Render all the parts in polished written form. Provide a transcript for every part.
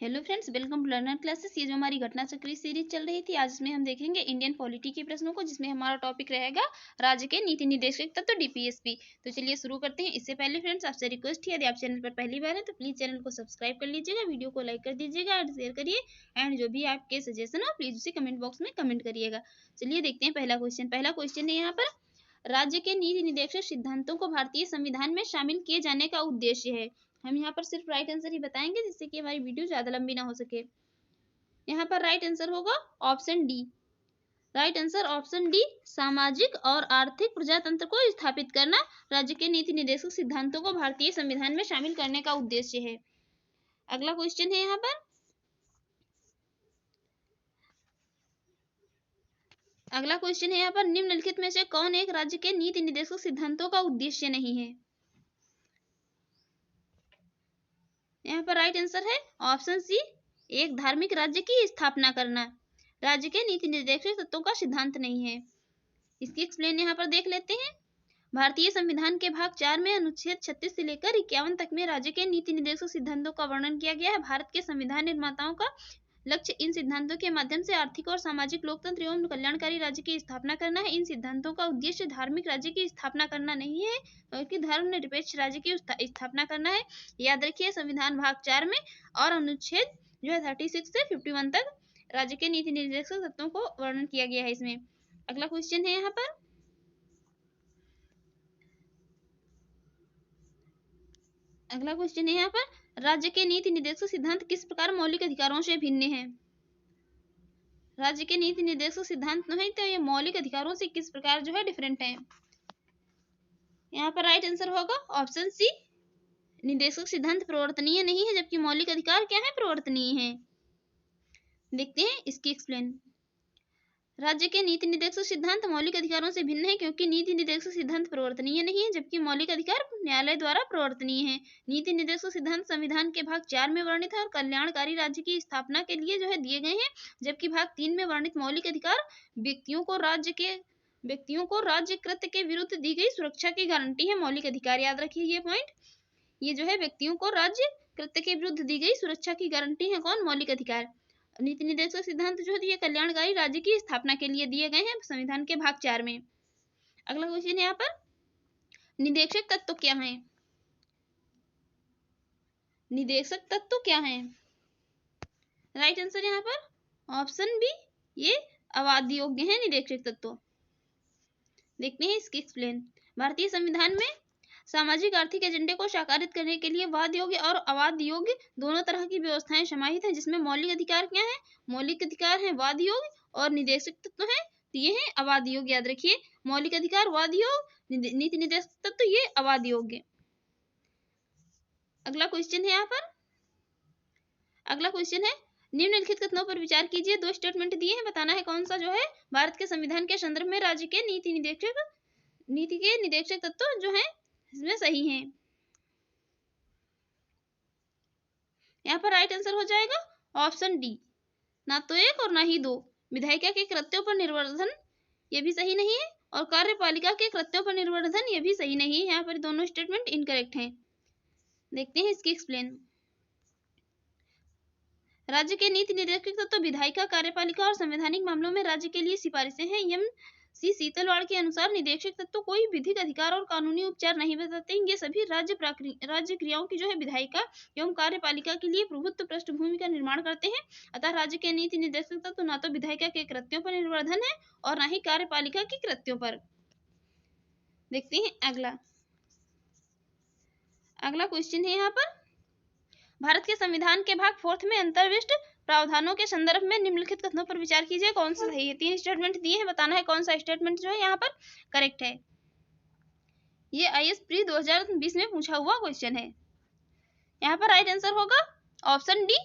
Hello friends, welcome to learner classes. ये जो हमारी घटना चक्री सीरीज चल रही थी, आज इसमें हम देखेंगे इंडियन पॉलिटी के प्रश्नों को, जिसमें हमारा टॉपिक रहेगा राज्य के नीति निर्देशक तत्व डीपीएसपी। तो चलिए शुरू करते हैं। इससे पहले फ्रेंड्स, आपसे रिक्वेस्ट है, यदि आप चैनल पर पहली बार है तो प्लीज चैनल को सब्सक्राइब कर लीजिएगा, वीडियो को लाइक कर दीजिएगा और शेयर करिए। एंड जो भी आपके सजेशन हो प्लीज उसे कमेंट बॉक्स में कमेंट करिएगा। चलिए देखते हैं पहला क्वेश्चन है यहाँ पर, राज्य के नीति निर्देशक सिद्धांतों को भारतीय संविधान में शामिल किए जाने का उद्देश्य है। हम यहाँ पर सिर्फ राइट आंसर ही बताएंगे, जिससे कि हमारी वीडियो ज्यादा लंबी ना हो सके। यहाँ पर राइट आंसर होगा option D. Right answer option D, सामाजिक और आर्थिक प्रजातंत्र को स्थापित करना राज्य के नीति निर्देशक सिद्धांतों को भारतीय संविधान में शामिल करने का उद्देश्य है। अगला क्वेश्चन है यहाँ पर निम्नलिखित में से कौन एक राज्य के नीति निर्देशक सिद्धांतों का उद्देश्य नहीं है। यहाँ पर राइट आंसर है ऑप्शन सी, एक धार्मिक राज्य की स्थापना करना राज्य के नीति निर्देशक तत्वों का सिद्धांत नहीं है। इसकी एक्सप्लेन यहाँ पर देख लेते हैं। भारतीय संविधान के भाग 4 में अनुच्छेद 36 से लेकर 51 तक में राज्य के नीति निर्देशक सिद्धांतों का वर्णन किया गया है। भारत के संविधान निर्माताओं का लक्ष्य इन सिद्धांतों के माध्यम से आर्थिक और सामाजिक लोकतंत्र एवं कल्याणकारी राज्य की स्थापना करना है। इन सिद्धांतों का उद्देश्य धार्मिक राज्य की स्थापना करना नहीं है, बल्कि धर्मनिरपेक्ष राज्य की स्थापना करना है। याद रखिए, संविधान भाग 4 में और अनुच्छेद जो है 36 से 51 तक राज्य के नीति निर्देशक तत्वों को वर्णन किया गया है इसमें। अगला क्वेश्चन है यहाँ पर, राज्य के नीति निर्देशक सिद्धांत किस प्रकार मौलिक अधिकारों से भिन्न है। राज्य के नीति निर्देशक सिद्धांत नहीं तो ये मौलिक अधिकारों से किस प्रकार जो है डिफरेंट है। यहाँ पर राइट आंसर होगा ऑप्शन सी, निर्देशक सिद्धांत प्रवर्तनीय नहीं है, जबकि मौलिक अधिकार क्या है, प्रवर्तनीय है। देखते हैं इसकी एक्सप्लेन। राज्य के नीति निर्देशक सिद्धांत मौलिक अधिकारों से भिन्न है, क्योंकि नीति निर्देशक सिद्धांत प्रवर्तनीय नहीं है, जबकि मौलिक अधिकार न्यायालय द्वारा प्रवर्तनीय है। नीति निर्देशक सिद्धांत संविधान के भाग 4 में वर्णित है और कल्याणकारी राज्य की स्थापना के लिए जो है दिए गए हैं, जबकि भाग 3 में वर्णित मौलिक अधिकार व्यक्तियों को राज्य कृत्य के विरुद्ध दी गई सुरक्षा की गारंटी है। मौलिक अधिकार याद रखिए ये पॉइंट, ये जो है व्यक्तियों को राज्य कृत्य के विरुद्ध दी गई सुरक्षा की गारंटी है कौन, मौलिक अधिकार। नीति निर्देशक सिद्धांत जो है ये कल्याणकारी राज्य की स्थापना के लिए दिए गए हैं संविधान के भाग 4 में। अगला क्वेश्चन है यहाँ पर, निदेशक तत्व क्या है। निदेशक तत्व क्या है। राइट आंसर यहाँ पर ऑप्शन बी, ये अवाद योग्य है निदेशक तत्व। देखते हैं इसकी एक्सप्लेन। भारतीय संविधान में सामाजिक आर्थिक एजेंडे को साकारित करने के लिए वाद योग्य और अवाद योग्य दोनों तरह की व्यवस्थाएं समाहित हैं, जिसमें मौलिक अधिकार क्या है, मौलिक अधिकार है वाद योग्य और निदेशक तत्व है ये है अवाद योग्य। याद रखिए, मौलिक अधिकार वाद योग्य, नीति निर्देशक तत्व ये अवाद योग्य। अगला क्वेश्चन है यहाँ पर, अगला क्वेश्चन है, निम्नलिखित कथनों पर विचार कीजिए। दो स्टेटमेंट दिए हैं, बताना है कौन सा जो है भारत के संविधान के संदर्भ में राज्य के नीति के निदेशक तत्व जो है इसमें सही है। यहाँ पर राइट आंसर हो जाएगा ऑप्शन डी, ना तो एक और ना ही दो। विधायिका के कृत्यों पर निर्वर्धन ये भी सही नहीं है, और कार्यपालिका के कृत्यों पर निर्वर्धन ये भी सही नहीं है। यहाँ पर दोनों स्टेटमेंट इनकरेक्ट हैं। देखते हैं इसकी एक्सप्लेन। राज्य के नीति निर्देशक तत्व विधायिका, कार्यपालिका और संवैधानिक मामलों में राज्य के लिए सिफारिशें हैं। यम सी सीतलवाड़ के अनुसार निदेशक तत्व कोई विधिक अधिकार और कानूनी उपचार नहीं बताते हैं। ये सभी राज्य क्रियाओं की जो है विधायिका एवं कार्यपालिका के लिए प्रभुत्व पृष्ठभूमि का निर्माण करते हैं। अतः राज्य के नीति निर्देशक तत्व ना तो विधायिका के कृत्यों पर निर्वर्धन है और ना ही कार्यपालिका के कृत्यों पर। देखते हैं अगला क्वेश्चन है यहाँ पर, भारत के संविधान के भाग 4 में अंतर्विष्ट प्रावधानों के संदर्भ में निम्नलिखित कथनों पर विचार कीजिए, कौन सा सही है। 3 स्टेटमेंट दिए हैं, बताना है कौन सा स्टेटमेंट जो है यहाँ पर करेक्ट है। ये IAS प्री 2020 में पूछा हुआ क्वेश्चन है। यहाँ पर राइट आंसर होगा ऑप्शन डी,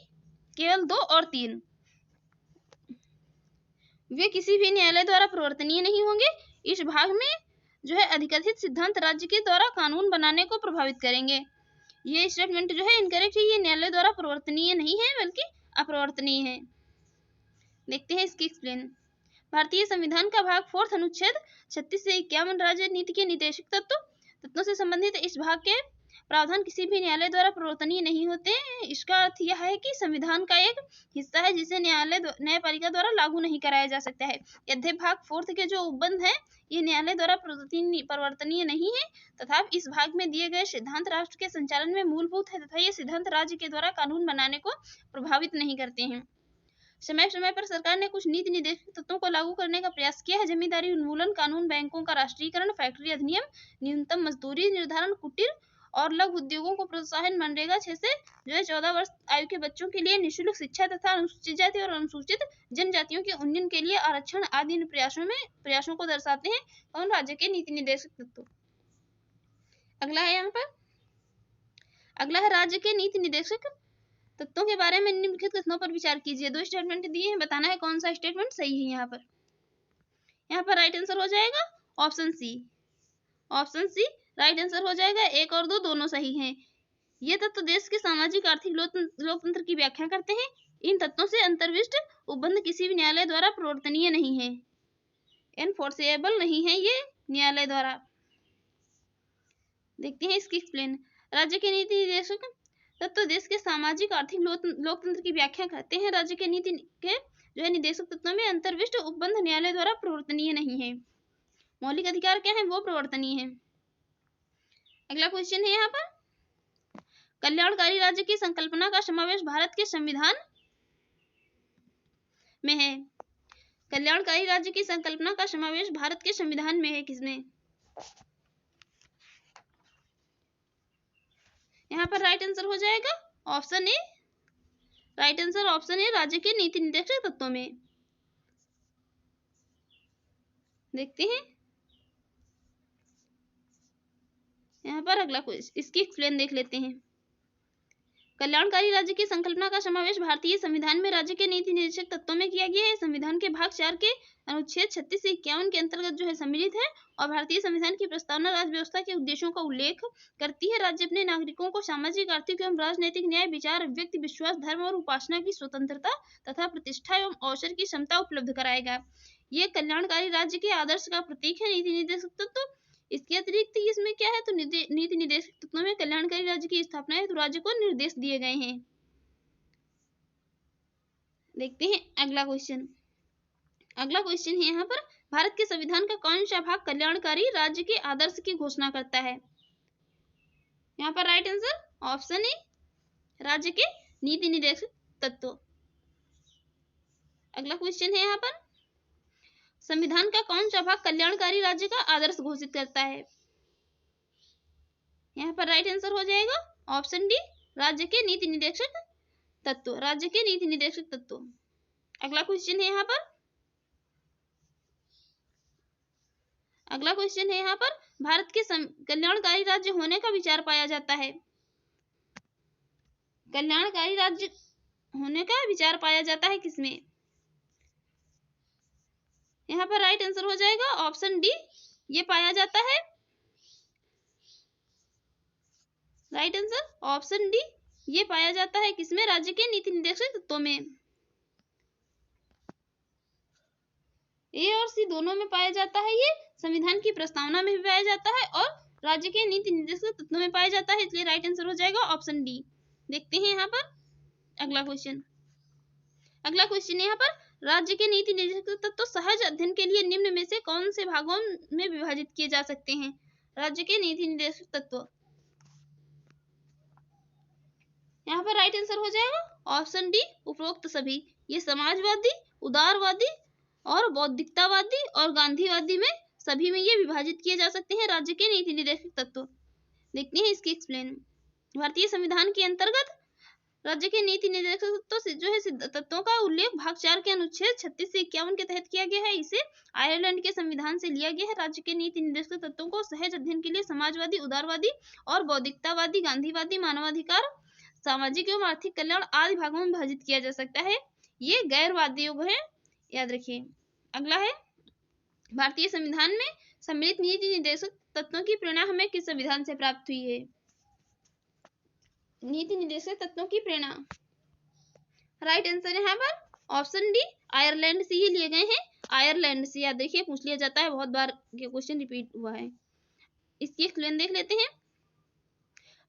केवल 2 और 3। वे किसी भी न्यायालय द्वारा प्रवर्तनीय नहीं होंगे। इस भाग में जो है अधिकथित सिद्धांत राज्य के द्वारा कानून बनाने को प्रभावित करेंगे। ये स्टेटमेंट जो है इनकरेक्ट है, ये न्यायालय द्वारा प्रवर्तनीय नहीं है बल्कि अप्रवर्तनीय है। देखते हैं इसकी एक्सप्लेन। भारतीय संविधान का भाग 4 अनुच्छेद 36 से 51 राज्य नीति के निदेशक तत्वों से संबंधित इस भाग के प्रावधान किसी भी न्यायालय द्वारा प्रवर्तनीय नहीं होते। इसका अर्थ यह है कि संविधान का एक हिस्सा है जिसे न्यायपालिका द्वारा लागू नहीं कराया जा सकता है। यद्यपि भाग 4 के जो उपबंध है ये न्यायालय द्वारा प्रवर्तनीय नहीं है तथा इस भाग में दिए गए सिद्धांत राष्ट्र के संचालन में मूलभूत है तथा ये सिद्धांत राज्य के द्वारा कानून बनाने को प्रभावित नहीं करते हैं। समय समय पर सरकार ने कुछ नीति निर्देशक तत्वों को लागू करने का प्रयास किया है। जमींदारी उन्मूलन कानून, बैंकों का राष्ट्रीयकरण, फैक्ट्री अधिनियम, न्यूनतम मजदूरी निर्धारण, कुटीर और लघु उद्योगों को प्रोत्साहन, मनरेगा 6 से 14 वर्ष आयु के बच्चों के लिए निःशुल्क शिक्षा तथा अनुसूचित जाति और अनुसूचित जनजातियों के उन्नयन के लिए आरक्षण आदि इन प्रयासों को दर्शाते हैं कौन? राज्य के नीति निर्देशक तत्व। अगला है यहाँ पर, अगला है राज्य के नीति निर्देशक तत्वों के बारे में निम्नलिखित कथनों पर विचार कीजिए। 2 स्टेटमेंट दिए हैं, बताना है कौन सा स्टेटमेंट सही है। यहाँ पर राइट आंसर हो जाएगा option C. Option C right answer हो जाएगा। 1 और 2 दोनों सही हैं। ये तत्व देश के सामाजिक आर्थिक लोकतंत्र की व्याख्या करते हैं। इन तत्वों से अंतर्विष्ट उपबंध किसी भी न्यायालय द्वारा प्रवर्तनीय नहीं है, एनफोर्सेबल नहीं है ये न्यायालय द्वारा। देखते हैं इसकी एक्सप्लेन। राज्य के नीति निर्देशक तत्व देश के सामाजिक आर्थिक लोकतंत्र की व्याख्या करते हैं। राज्य के नीति के जो है निर्देशक तत्वों में अंतर्विष्ट उपबंध न्यायालय द्वारा प्रवर्तनीय नहीं है। मौलिक अधिकार क्या है? वो प्रवर्तनीय है। अगला क्वेश्चन है यहाँ पर, कल्याणकारी राज्य की संकल्पना का समावेश भारत के संविधान में है। कल्याणकारी राज्य की संकल्पना का समावेश भारत के संविधान में है किसमें? यहाँ पर राइट आंसर हो जाएगा option A. Right answer option A, राज्य के नीति निर्देशक तत्वों में। देखते हैं यहाँ पर अगला क्वेश्चन, इसकी एक्सप्लेन देख लेते हैं। कल्याणकारी राज्य की संकल्पना का समावेश भारतीय संविधान में राज्य के नीति निर्देशक तत्वों में किया गया है। संविधान के भाग 4 के अनुच्छेद 36 से 51 के अंतर्गत जो है सम्मिलित है और भारतीय संविधान की प्रस्तावना राज्य व्यवस्था के उद्देश्यों का उल्लेख करती है। राज्य अपने नागरिकों को सामाजिक, आर्थिक एवं राजनीतिक न्याय, विचार, अभिव्यक्ति, विश्वास, धर्म और उपासना की स्वतंत्रता तथा प्रतिष्ठा एवं अवसर की क्षमता उपलब्ध कराएगा। ये कल्याणकारी राज्य के आदर्श का प्रतीक है नीति निर्देशक तत्व। इसके अतिरिक्त इसमें क्या है तो नीति निर्देशक तत्वों में कल्याणकारी राज्य की स्थापना है तो राज्य को निर्देश दिए गए हैं। देखते हैं अगला क्वेश्चन। अगला क्वेश्चन है यहाँ पर, भारत के संविधान का कौन सा भाग कल्याणकारी राज्य के आदर्श की घोषणा करता है? यहाँ पर राइट आंसर ऑप्शन ए, राज्य के नीति निर्देशक तत्व। अगला क्वेश्चन है यहाँ पर, संविधान का कौन सा भाग कल्याणकारी राज्य का आदर्श घोषित करता है? यहाँ पर राइट आंसर हो जाएगा ऑप्शन डी, राज्य के नीति निर्देशक तत्व। राज्य के नीति निर्देशक तत्व। अगला क्वेश्चन है यहाँ पर, अगला क्वेश्चन है यहाँ पर, भारत के कल्याणकारी राज्य होने का विचार पाया जाता है। कल्याणकारी राज्य होने का विचार पाया जाता है किसमें? यहाँ पर राइट आंसर हो जाएगा ऑप्शन डी, ये पाया जाता है। राइट आंसर ऑप्शन डी, ये पाया जाता है किसमें? राज्य के नीति निर्देशक तत्वों में। ए और सी दोनों में पाया जाता है। ये संविधान की प्रस्तावना में भी पाया जाता है और राज्य के नीति निर्देशक तत्वों में पाया जाता है, इसलिए राइट आंसर हो जाएगा ऑप्शन डी। देखते हैं यहाँ पर अगला क्वेश्चन। अगला क्वेश्चन है यहाँ पर, राज्य के नीति निर्देशक तत्व सहज अध्ययन के लिए निम्न में से कौन से भागों में विभाजित किए जा सकते हैं? राज्य के नीति निर्देशक तत्व। यहाँ पर राइट आंसर हो जाएगा ऑप्शन डी, उपरोक्त सभी। ये समाजवादी, उदारवादी और बौद्धिकतावादी और गांधीवादी में सभी में ये विभाजित किए जा सकते हैं राज्य के नीति निर्देशक तत्व। देखते हैं इसकी एक्सप्लेन। भारतीय संविधान के अंतर्गत राज्य के नीति निर्देशक तत्व जो है तत्वों का उल्लेख भाग 4 के अनुच्छेद 36 से 51 के तहत किया गया है। इसे आयरलैंड के संविधान से लिया गया है। राज्य के नीति निर्देशक तत्वों को सहज अध्ययन के लिए समाजवादी, उदारवादी और बौद्धिकतावादी, गांधीवादी, मानवाधिकार, सामाजिक एवं आर्थिक कल्याण आदि भागों में विभाजित किया जा सकता है। ये गैरवादी योग है, याद रखिए। अगला है, भारतीय संविधान में सम्मिलित नीति निर्देशक तत्वों की प्रेरणा हमें किस संविधान से प्राप्त हुई है? नीति निर्देशक तत्वों की प्रेरणा, राइट आंसर यहाँ पर ऑप्शन डी, आयरलैंड से ही लिए गए हैं। आयरलैंड से, याद देखिए पूछ लिया जाता है, बहुत बार ये क्वेश्चन रिपीट हुआ है। इसकी एक्सप्लेन देख लेते हैं।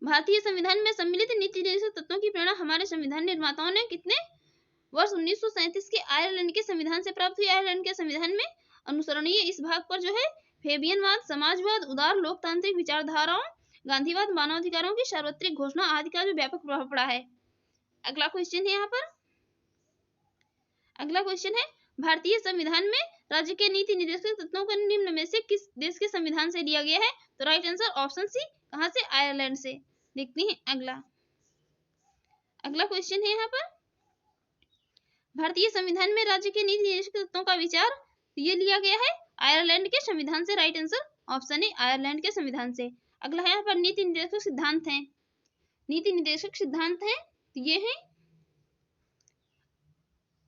भारतीय संविधान में सम्मिलित नीति निर्देशक तत्वों की प्रेरणा हमारे संविधान निर्माताओं ने कितने वर्ष 1937 के आयरलैंड के संविधान से प्राप्त हुई। आयरलैंड के संविधान में अनुसरणीय इस भाग पर जो है फेबियनवाद, समाजवाद, उदार लोकतांत्रिक विचारधाराओं, गांधीवाद, मानवाधिकारों की सार्वत्रिक घोषणा आदि का जो व्यापक प्रभाव पड़ा है। अगला क्वेश्चन है यहाँ पर, अगला क्वेश्चन है भारतीय संविधान में राज्य के नीति निर्देशक तत्वों को निम्न में से किस देश के संविधान से लिया गया है? तो राइट आंसर ऑप्शन सी, कहां से? आयरलैंड से। देखते हैं अगला, अगला क्वेश्चन है यहाँ पर, भारतीय संविधान में राज्य के नीति निर्देशक तत्वों का विचार ये लिया गया है आयरलैंड के संविधान से। Right answer option A, Ireland के संविधान से। अगला है यहाँ पर नीति निर्देशक सिद्धांत है। नीति निर्देशक सिद्धांत है ये है,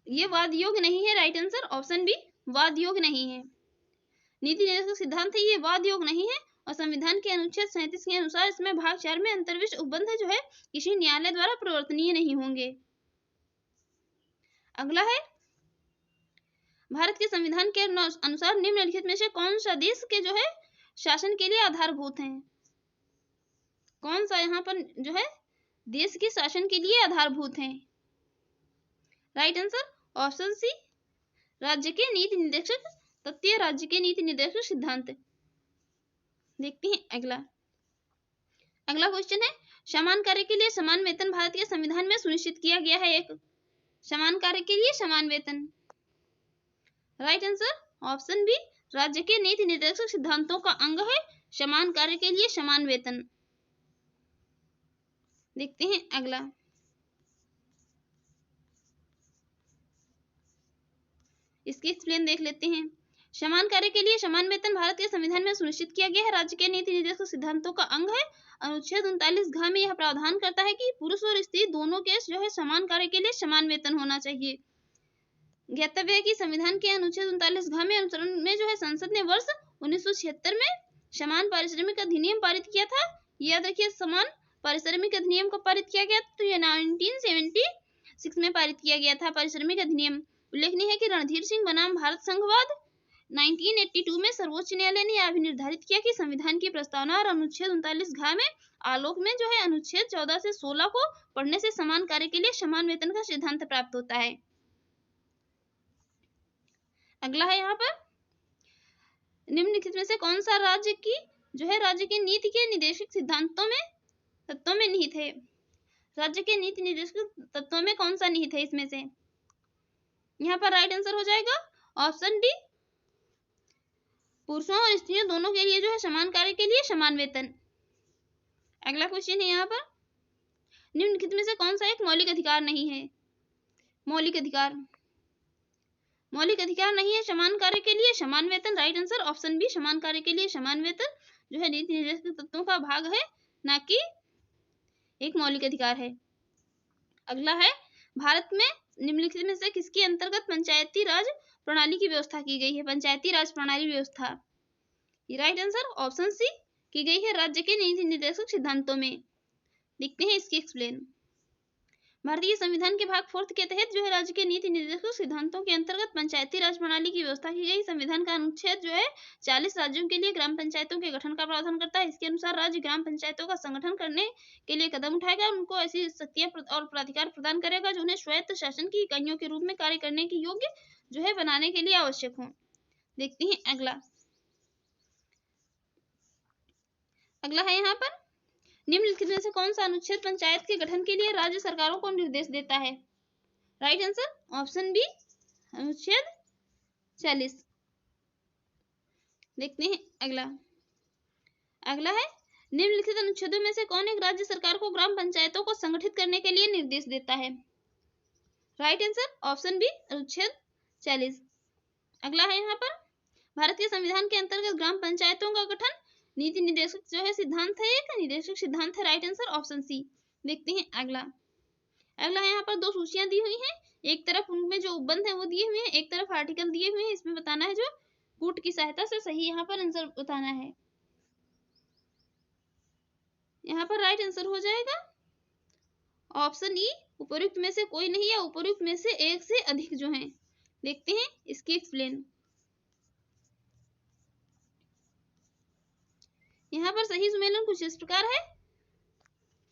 ये वाद योग्य नहीं है। राइट आंसर ऑप्शन बी, वाद योग्य नहीं है। नीति निर्देशक सिद्धांत है ये वाद योग्य नहीं है और संविधान के अनुच्छेद 37 के अनुसार इसमें भाग 4 में अंतर्विष्ट उपबंध जो है किसी न्यायालय द्वारा परिवर्तनीय नहीं होंगे। अगला है भारत के संविधान के अनुसार निम्नलिखित में से कौन सा देश के जो है शासन के लिए आधारभूत है? कौन सा यहाँ पर जो है देश के शासन के लिए आधारभूत है? राइट आंसर ऑप्शन सी, राज्य के नीति निर्देशक तत्व, राज्य के नीति निर्देशक सिद्धांत। देखते हैं अगला, अगला क्वेश्चन है समान कार्य के लिए समान वेतन भारत के संविधान में सुनिश्चित किया गया है। एक समान कार्य के लिए समान वेतन। राइट आंसर ऑप्शन बी, राज्य के नीति निर्देशक सिद्धांतों का अंग है समान कार्य के लिए समान वेतन। देखते हैं अगला, इसकी एक्सप्लेन देख लेते हैं। समान कार्य के लिए समान वेतन भारत के संविधान में सुनिश्चित किया गया है, राज्य के नीति निर्देशक सिद्धांतों का अंग है। अनुच्छेद 39 घ में यह प्रावधान करता है कि पुरुष और स्त्री दोनों के जो है समान कार्य के लिए समान वेतन होना चाहिए। ज्ञातव्य है कि संविधान के अनुच्छेद 39 घ में अनुसरण में जो है संसद ने वर्ष 1976 में समान पारिश्रमिक अधिनियम पारित किया था। याद रखिए, समान पारिश्रमिक अधिनियम कब पारित किया गया? तो यह 1976 में पारित किया गया था पारिश्रमिक अधिनियम। उल्लेखनीय है कि रणधीर सिंह बनाम भारत संघवाद 1982 में सर्वोच्च न्यायालय ने यह भी निर्धारित किया कि संविधान की प्रस्तावना और अनुच्छेद 39 घ में आलोक में जो है अनुच्छेद 14 से 16 को पढ़ने से समान कार्य के लिए समान वेतन का सिद्धांत प्राप्त होता है। अगला है यहाँ पर निम्नलिखित में से कौन सा राज्य की जो है राज्य की नीति के निर्देशक सिद्धांतों में तत्वों में निहित है? राज्य के नीति निर्देशक तत्वों में कौन सा निहित है इसमें से? यहाँ पर राइट आंसर हो जाएगा ऑप्शन डी, पुरुषों और स्त्रियों दोनों के लिए जो है समान कार्य के लिए समान वेतन। अगला क्वेश्चन है यहाँ पर निम्नलिखित में से कौन सा एक मौलिक अधिकार नहीं है? मौलिक अधिकार, मौलिक अधिकार नहीं है समान कार्य के लिए समान वेतन। राइट आंसर ऑप्शन बी, समान कार्य के लिए समान वेतन जो है नीति निर्देशक तत्वों का भाग है, ना कि एक मौलिक अधिकार है। अगला है भारत में निम्नलिखित में से किसके अंतर्गत पंचायती राज प्रणाली की व्यवस्था की गई है? पंचायती राज प्रणाली व्यवस्था। राइट आंसर ऑप्शन सी की गई है राज्य के नीति निर्देशक सिद्धांतों में। देखते हैं इसकी एक्सप्लेन। भारतीय संविधान के भाग 4 के तहत जो है राज्य के नीति निर्देशक सिद्धांतों के अंतर्गत पंचायती राज प्रणाली की व्यवस्था की गई। संविधान का अनुच्छेद जो है 40 राज्यों के लिए ग्राम पंचायतों के गठन का प्रावधान करता है। इसके अनुसार राज्य ग्राम पंचायतों का संगठन करने के लिए कदम उठाएगा, उनको ऐसी शक्तियां और प्राधिकार प्रदान करेगा जो उन्हें स्वायत्त शासन की इकाइयों के रूप में कार्य करने के योग्य जो है बनाने के लिए आवश्यक हो। देखते हैं अगला, अगला है यहाँ पर निम्नलिखित में से कौन सा अनुच्छेद पंचायत के गठन के लिए राज्य सरकारों को निर्देश देता है? राइट आंसर ऑप्शन बी, अनुच्छेद 40। देखते हैं अगला, अगला है निम्नलिखित अनुच्छेदों में से कौन एक राज्य सरकार को ग्राम पंचायतों को संगठित करने के लिए निर्देश देता है? राइट आंसर ऑप्शन बी, अनुच्छेद 40। अगला है यहाँ पर भारत के संविधान के अंतर्गत ग्राम पंचायतों का गठन नीति निर्देशक जो है सिद्धांत है, एक निर्देशक सिद्धांत है। Right answer option C. देखते हैं अगला, अगला है यहाँ पर दो सूचियां दी हुई हैं, एक तरफ उनमें जो उपबंध है वो दिए हुए हैं, एक तरफ आर्टिकल दिए हुए हैं। इसमें बताना है जो कूट की सहायता से सही यहाँ पर आंसर बताना है। यहाँ पर राइट आंसर हो जाएगा ऑप्शन ई, उपयुक्त में से कोई नहीं या उपयुक्त में से एक से अधिक जो है। देखते हैं इसकी एक्सप्लेन। यहाँ पर सही सुमेलन कुछ इस प्रकार है,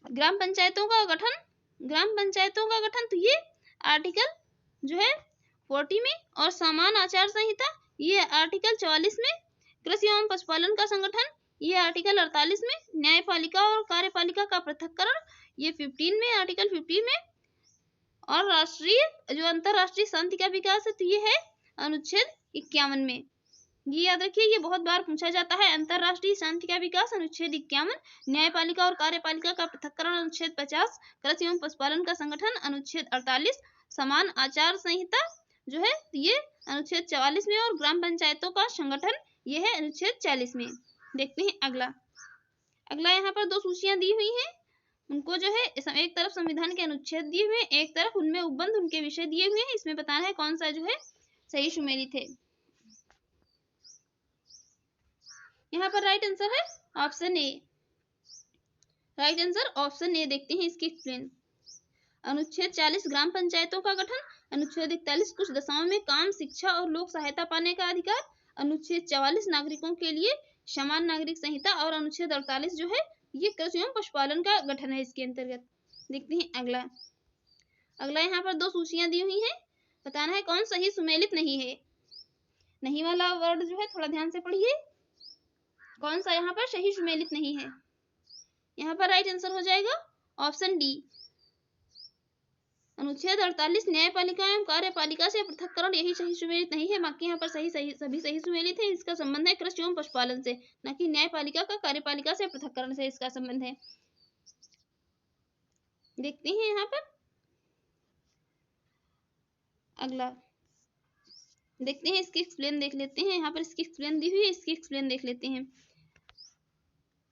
ग्राम पंचायतों का गठन, ग्राम पंचायतों का गठन तो ये आर्टिकल जो है 40 में, और समान आचार संहिता ये आर्टिकल 44 में, कृषि एवं पशुपालन का संगठन ये आर्टिकल 48 में, न्यायपालिका और कार्यपालिका का पृथक्करण ये 15 में, आर्टिकल 15 में, और राष्ट्रीय जो अंतरराष्ट्रीय शांति का विकास है तो ये है अनुच्छेद 51 में। ये याद रखिए, ये बहुत बार पूछा जाता है। अंतरराष्ट्रीय शांति का विकास अनुच्छेद 51, न्यायपालिका और कार्यपालिका का पृथक्करण अनुच्छेद 50, कृषि एवं पशुपालन का संगठन अनुच्छेद 48, समान आचार संहिता जो है ये अनुच्छेद 44 में, और ग्राम पंचायतों का संगठन ये है अनुच्छेद 40 में। देखते हैं अगला। अगला यहाँ पर दो सूचियां दी हुई हैं, उनको जो है एक तरफ संविधान के अनुच्छेद दिए हुए, एक तरफ उनमें उपबंध उनके विषय दिए हुए हैं। इसमें बताना है कौन सा जो है सही सुमेलित है। यहाँ पर राइट आंसर है option A. Right answer option A. देखते हैं इसकी एक्सप्लेन। अनुच्छेद 40 ग्राम पंचायतों का गठन, अनुच्छेद 41 कुछ दशाओं में काम, शिक्षा और लोक सहायता पाने का अधिकार, अनुच्छेद 44 नागरिकों के लिए समान नागरिक संहिता, और अनुच्छेद 48 जो है ये कृषि एवं पशुपालन का गठन है इसके अंतर्गत। देखते हैं अगला। अगला यहाँ पर दो सूचियां दी हुई हैं, बताना है कौन सही सुमेलित नहीं है। नहीं वाला वर्ड जो है थोड़ा ध्यान से पढ़िए, कौन सा यहाँ पर सही सुमेलित नहीं है। यहाँ पर राइट आंसर हो जाएगा ऑप्शन डी। अनुच्छेद 48 न्यायपालिका एवं कार्यपालिका से पृथक्करण यही सही सुमेलित नहीं है। बाकी यहाँ पर सभी सही सुमेलित है। इसका संबंध है कृषि एवं पशुपालन से, न कि न्यायपालिका का कार्यपालिका से पृथक्करण से इसका संबंध है। देखते हैं यहाँ पर अगला। देखते हैं इसकी एक्सप्लेन देख लेते हैं। यहाँ पर इसकी एक्सप्लेन दी हुई है, इसकी एक्सप्लेन देख लेते हैं।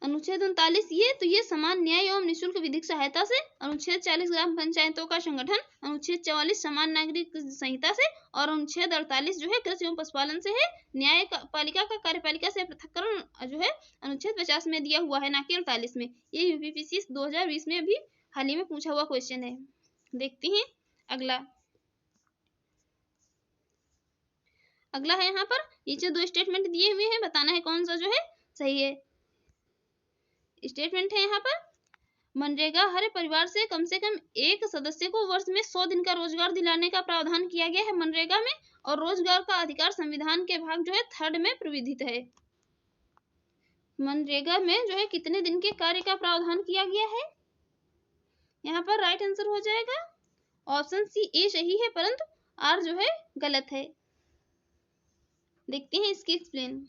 अनुच्छेद 39 ये समान न्याय एवं निःशुल्क विधिक सहायता से, अनुच्छेद 40 ग्राम पंचायतों का संगठन, अनुच्छेद 44 समान नागरिक संहिता से, और अनुच्छेद 48 जो है कृषि एवं पशुपालन से है। न्यायपालिका का कार्यपालिका से पृथक्करण जो है अनुच्छेद 50 में दिया हुआ है, ना कि 48 में। ये यूपीपीसी 2020 में अभी हाल ही में पूछा हुआ क्वेश्चन है। देखते हैं अगला। अगला है यहाँ पर नीचे दो स्टेटमेंट दिए हुए हैं, बताना है कौन सा जो है सही है। स्टेटमेंट है यहाँ पर, मनरेगा हर परिवार से कम एक सदस्य को वर्ष में 100 दिन का रोजगार दिलाने का प्रावधान किया गया है मनरेगा में, और रोजगार का अधिकार संविधान के भाग जो है 3 में प्रविधित है। मनरेगा में जो है कितने दिन के कार्य का प्रावधान किया गया है। यहाँ पर राइट आंसर हो जाएगा ऑप्शन सी ए सही है, परंतु आर जो है गलत है। देखते हैं इसकी एक्सप्लेन।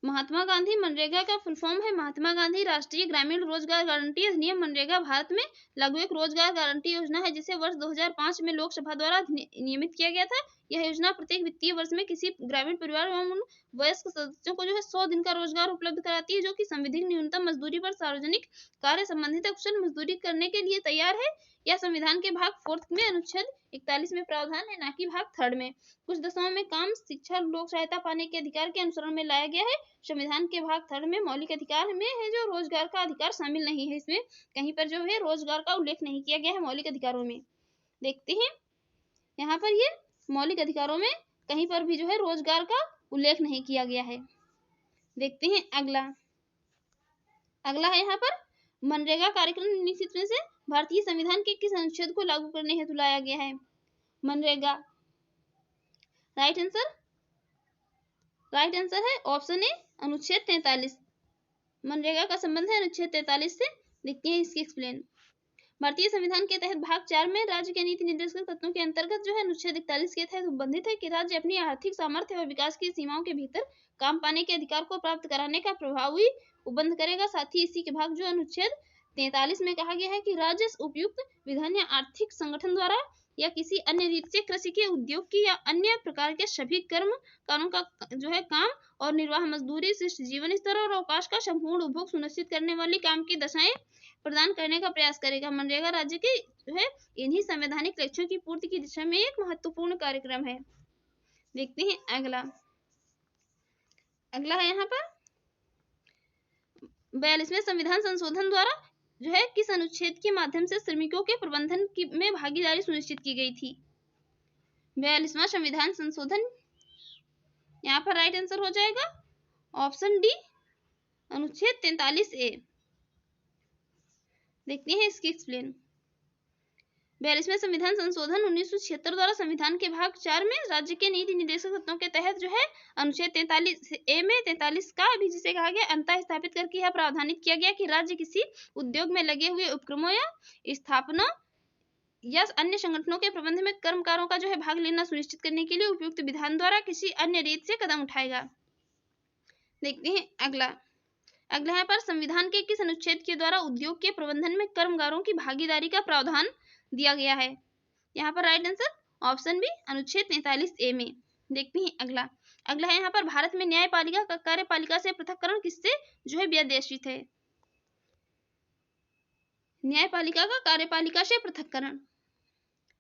महात्मा गांधी मनरेगा का फुल फॉर्म है महात्मा गांधी राष्ट्रीय ग्रामीण रोजगार गारंटी अधिनियम। मनरेगा भारत में लागू एक रोजगार गारंटी योजना है, जिसे वर्ष 2005 में लोकसभा द्वारा नियमित किया गया था। यह योजना प्रत्येक वित्तीय वर्ष में किसी ग्रामीण परिवार एवं उन वयस्क सदस्यों को जो है 100 दिन का रोजगार उपलब्ध कराती है, जो कि संविधिक न्यूनतम मजदूरी पर सार्वजनिक कार्य संबंधित कुशल मजदूरी करने के लिए तैयार है। यह संविधान के भाग 4 में अनुच्छेद 41 में प्रावधान है, न कि भाग 3 में। कुछ दशाओं में काम, शिक्षा, लोक सहायता पाने के अधिकार के अनुसरण में लाया गया है। संविधान के भाग 3 में मौलिक अधिकार में है जो रोजगार का अधिकार शामिल नहीं है। इसमें कहीं पर जो है रोजगार का उल्लेख नहीं किया गया है मौलिक अधिकारों में। देखते हैं यहाँ पर ये मौलिक अधिकारों में कहीं पर भी जो है रोजगार का उल्लेख नहीं किया गया है। देखते हैं अगला। अगला है यहाँ पर मनरेगा कार्यक्रम निश्चित रूप से भारतीय संविधान के किस अनुच्छेद को लागू करने हेतु लाया गया है। मनरेगा राइट आंसर है ऑप्शन ए अनुच्छेद 43। मनरेगा का संबंध है अनुच्छेद 43 से। देखते हैं इसकी एक्सप्लेन। भारतीय संविधान के तहत भाग 4 में राज्य के नीति निर्देशक तत्वों के अंतर्गत जो है अनुच्छेद 41 के तहत उपबंधित है कि राज्य अपनी आर्थिक सामर्थ्य और विकास की सीमाओं के भीतर काम पाने के अधिकार को प्राप्त कराने का प्रभावी उपबंध करेगा। साथ ही इसी के भाग जो अनुच्छेद 43 में कहा गया है कि राज्य उपयुक्त विधान या आर्थिक संगठन द्वारा या किसी अन्य रीति से कृषि के उद्योग की या अन्य प्रकार के सभी कर्म कानून का जो है काम और निर्वाह मजदूरी, शिष्ट जीवन स्तर और अवकाश का संपूर्ण उपभोग सुनिश्चित करने वाली काम की दशाएं प्रदान करने का प्रयास करेगा। मनरेगा राज्य के जो है इन्हीं संवैधानिक लक्ष्यों की पूर्ति की दिशा में एक महत्वपूर्ण कार्यक्रम है। देखते हैं अगला। अगला है यहाँ पर 42वें संविधान संशोधन द्वारा जो है किस अनुच्छेद के माध्यम से श्रमिकों के प्रबंधन में भागीदारी सुनिश्चित की गई थी। 42वां संविधान संशोधन, यहाँ पर राइट आंसर हो जाएगा ऑप्शन डी अनुच्छेद 43A। देखते हैं इसकी एक्सप्लेन। 42वें संविधान संशोधन 1976 द्वारा संविधान के भाग 4 में राज्य के नीति निर्देशक तत्वों के तहत जो है अनुच्छेद 43A में 43 का भी जिसे कहा गया अंतर स्थापित करके यह प्रावधानित किया गया कि राज्य किसी उद्योग में लगे हुए उपक्रमों या स्थापना या अन्य संगठनों के प्रबंध में कर्मकारों का जो है भाग लेना सुनिश्चित करने के लिए उपयुक्त विधान द्वारा किसी अन्य रीत से कदम उठाएगा। देखते हैं अगला यहाँ पर संविधान के किस अनुच्छेद के द्वारा उद्योग के प्रबंधन में कर्मकारों की भागीदारी का प्रावधान दिया गया है? यहाँ पर राइट आंसर ऑप्शन बी अनुच्छेद 43A में। देखते हैं अगला है यहाँ पर भारत में न्यायपालिका का कार्यपालिका से पृथक्करण किससे जो है व्यवस्थित है? न्यायपालिका का कार्यपालिका से पृथक्करण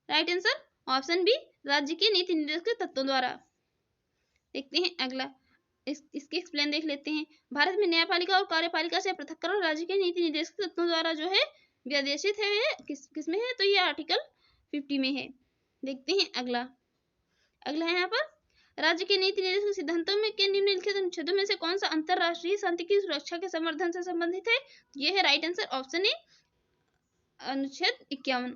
राइट आंसर ऑप्शन बी राज्य के नीति निर्देशक तत्वों द्वारा। देखते हैं अगला इसके एक्सप्लेन देख लेते हैं। भारत में न्यायपालिका और कार्यपालिका से पृथक्करण राज्य के नीति निर्देशक तत्वों द्वारा जो है व्यवस्थित है। किस में है? तो ये आर्टिकल 50 में है। देखते हैं अगला है यहाँ पर राज्य के नीति निर्देशक सिद्धांतों में के निम्नलिखित अनुच्छेदों में से कौन सा अंतरराष्ट्रीय शांति की सुरक्षा के संवर्धन से संबंधित है? ये है राइट आंसर ऑप्शन ए अनुच्छेद 51।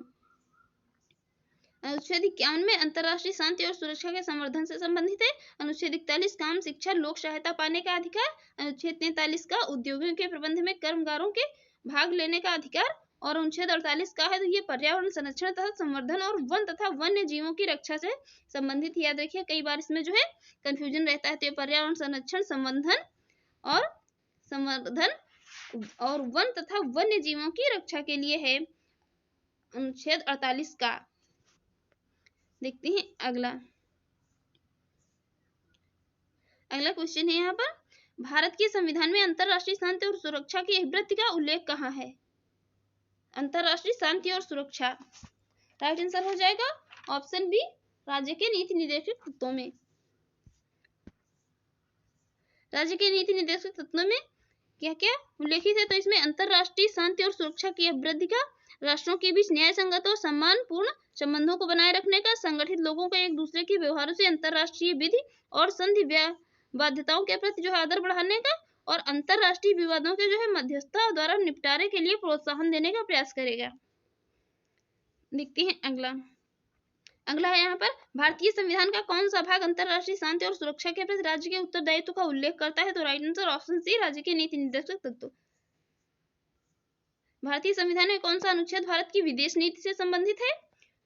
अनुच्छेद 51 में अंतरराष्ट्रीय शांति और सुरक्षा के संवर्धन से संबंधित है। अनुच्छेद 41 काम शिक्षा लोक सहायता पाने का अधिकार। अनुच्छेद 43 का उद्योगों के प्रबंध में कर्मकारों के भाग लेने का अधिकार और अनुच्छेद 48 का है तो ये पर्यावरण संरक्षण तथा संवर्धन और वन तथा वन्य जीवों की रक्षा से संबंधित। याद रखिए कई बार इसमें जो है कंफ्यूजन रहता है। तो ये पर्यावरण संरक्षण संवर्धन और वन तथा वन्य जीवों की रक्षा के लिए है अनुच्छेद 48 का। देखते हैं अगला क्वेश्चन है यहाँ पर भारत के संविधान में अंतरराष्ट्रीय शांति और सुरक्षा की अभिवृत्ति का उल्लेख कहाँ है? अंतरराष्ट्रीय शांति और सुरक्षा राइट आंसर हो जाएगा ऑप्शन बी राज्य के नीति निर्देशक तत्वों में। राज्य के नीति निर्देशक तत्वों में क्या क्या उल्लेखित है? तो इसमें अंतरराष्ट्रीय शांति और सुरक्षा की अभिवृद्धि का, राष्ट्रों के बीच न्याय संगत और सम्मानपूर्ण संबंधों को बनाए रखने का, संगठित लोगों को एक दूसरे के व्यवहारों से अंतरराष्ट्रीय विधि और संधि बाध्यताओं के प्रति जो है आदर बढ़ाने का और अंतरराष्ट्रीय विवादों के जो है मध्यस्थता द्वारा निपटारे के लिए प्रोत्साहन देने का प्रयास करेगा। देखते हैं अगला है यहाँ पर भारतीय संविधान का कौन सा भाग अंतरराष्ट्रीय शांति और सुरक्षा के प्रति राज्य के उत्तरदायित्व का उल्लेख करता है? तो राइट आंसर ऑप्शन सी राज्य के नीति निर्देशक तत्व। भारतीय संविधान में कौन सा अनुच्छेद भारत की विदेश नीति से संबंधित है?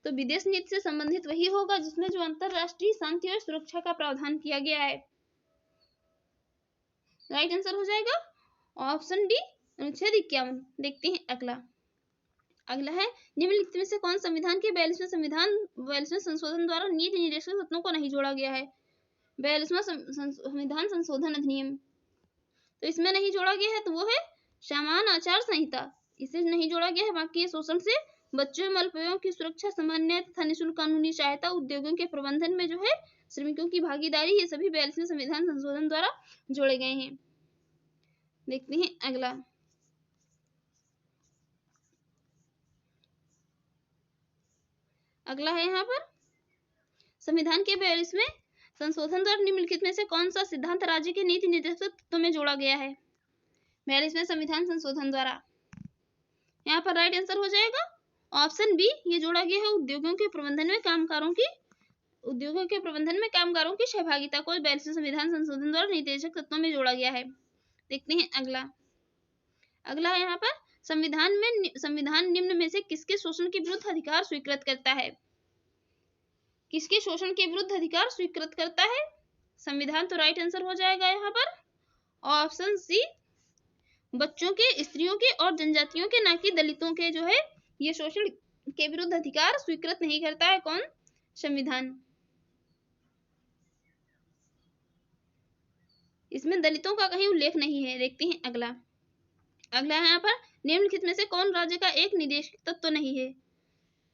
तो विदेश नीति से संबंधित वही होगा जिसमें जो अंतरराष्ट्रीय शांति और सुरक्षा का प्रावधान किया गया है। राइट आंसर हो जाएगा ऑप्शन डी अनुच्छेद 51। देखते हैं अगला है निम्नलिखित में से कौन संविधान के 42वें संशोधन द्वारा नीति निर्देशक तत्वों को नहीं जोड़ा गया है? 42वां संविधान संशोधन अधिनियम तो इसमें नहीं जोड़ा गया है तो वो है सामान्य आचार संहिता, इसे नहीं जोड़ा गया है। बाकी शोषण से बच्चों एवं अल्पवयों की सुरक्षा, सामान्य तथा निःशुल्क कानूनी सहायता, उद्योगों के प्रबंधन में जो है श्रमिकों की भागीदारी, ये सभी 42वें संविधान संशोधन द्वारा जोड़े गए हैं। देखते हैं अगला है यहाँ पर संविधान के 42वें संशोधन द्वारा निम्नलिखित में से कौन सा सिद्धांत राज्य के नीति निर्देशक तत्वों में जोड़ा गया है? 42वें संविधान संशोधन द्वारा यहाँ पर राइट आंसर हो जाएगा ऑप्शन बी, ये जोड़ा गया है उद्योगों के प्रबंधन में कामगारों की सहभागिता को 42वें संविधान संशोधन द्वारा निर्देशक तत्वों में जोड़ा गया है। देखते हैं अगला है यहाँ पर संविधान निम्न में से किसके शोषण के विरुद्ध अधिकार स्वीकृत करता है? किसके शोषण के विरुद्ध अधिकार स्वीकृत करता है संविधान? तो राइट आंसर हो जाएगा यहाँ पर ऑप्शन सी, बच्चों के, स्त्रियों के और जनजातियों के, ना कि दलितों के जो है ये शोषण के विरुद्ध अधिकार स्वीकृत नहीं करता है कौन? संविधान। इसमें दलितों का कहीं उल्लेख नहीं है। देखते हैं अगला है यहाँ पर निम्नलिखित में से कौन राज्य का एक निदेशक तत्व नहीं है?